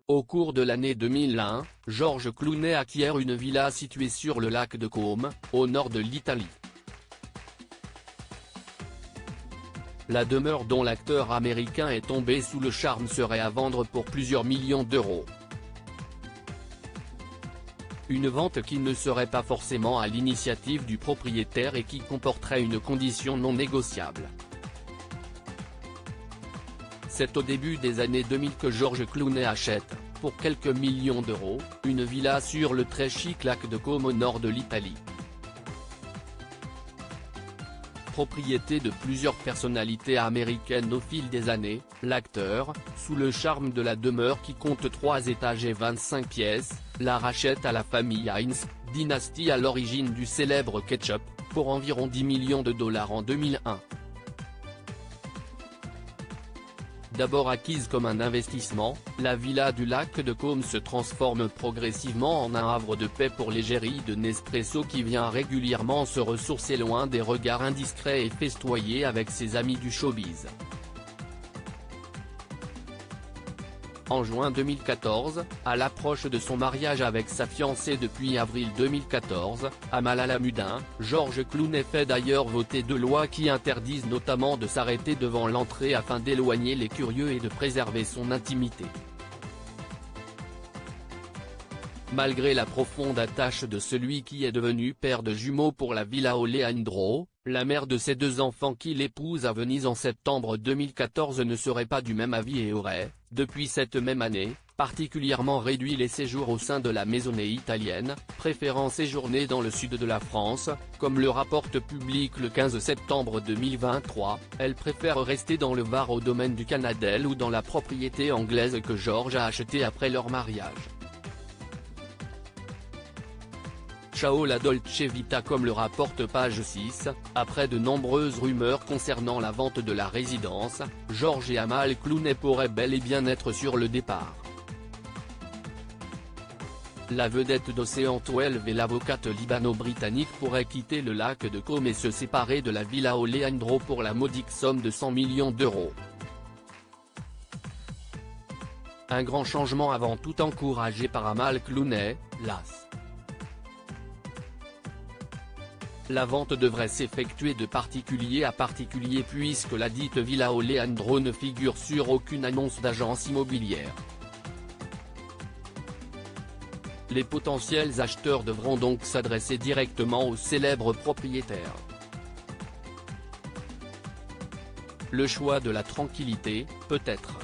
Au cours de l'année 2001, George Clooney acquiert une villa située sur le lac de Côme, au nord de l'Italie. La demeure dont l'acteur américain est tombé sous le charme serait à vendre pour plusieurs millions d'euros. Une vente qui ne serait pas forcément à l'initiative du propriétaire et qui comporterait une condition non négociable. C'est au début des années 2000 que George Clooney achète, pour quelques millions d'euros, une villa sur le très chic lac de Côme au nord de l'Italie. Propriété de plusieurs personnalités américaines au fil des années, l'acteur, sous le charme de la demeure qui compte 3 étages et 25 pièces, la rachète à la famille Heinz, dynastie à l'origine du célèbre ketchup, pour environ 10 millions de dollars en 2001. D'abord acquise comme un investissement, la villa du lac de Côme se transforme progressivement en un havre de paix pour l'égérie de Nespresso qui vient régulièrement se ressourcer loin des regards indiscrets et festoyer avec ses amis du showbiz. En juin 2014, à l'approche de son mariage avec sa fiancée depuis avril 2014, Amal Alamudin, George Clooney fait d'ailleurs voter 2 lois qui interdisent notamment de s'arrêter devant l'entrée afin d'éloigner les curieux et de préserver son intimité. Malgré la profonde attache de celui qui est devenu père de jumeaux pour la Villa Oleandro, la mère de ses 2 enfants qu'il épouse à Venise en septembre 2014 ne serait pas du même avis et aurait, depuis cette même année, particulièrement réduit les séjours au sein de la maisonnée italienne, préférant séjourner dans le sud de la France, comme le rapporte Public le 15 septembre 2023, elle préfère rester dans le Var au domaine du Canadel ou dans la propriété anglaise que George a achetée après leur mariage. Ciao la Dolce Vita comme le rapporte Page 6, après de nombreuses rumeurs concernant la vente de la résidence, George et Amal Clooney pourraient bel et bien être sur le départ. La vedette d'Océan 12 et l'avocate libano-britannique pourraient quitter le lac de Côme et se séparer de la Villa Oleandro pour la modique somme de 100 millions d'euros. Un grand changement avant tout encouragé par Amal Clooney, las. La vente devrait s'effectuer de particulier à particulier puisque la dite Villa Oleandro ne figure sur aucune annonce d'agence immobilière. Les potentiels acheteurs devront donc s'adresser directement au célèbre propriétaire. Le choix de la tranquillité, peut-être.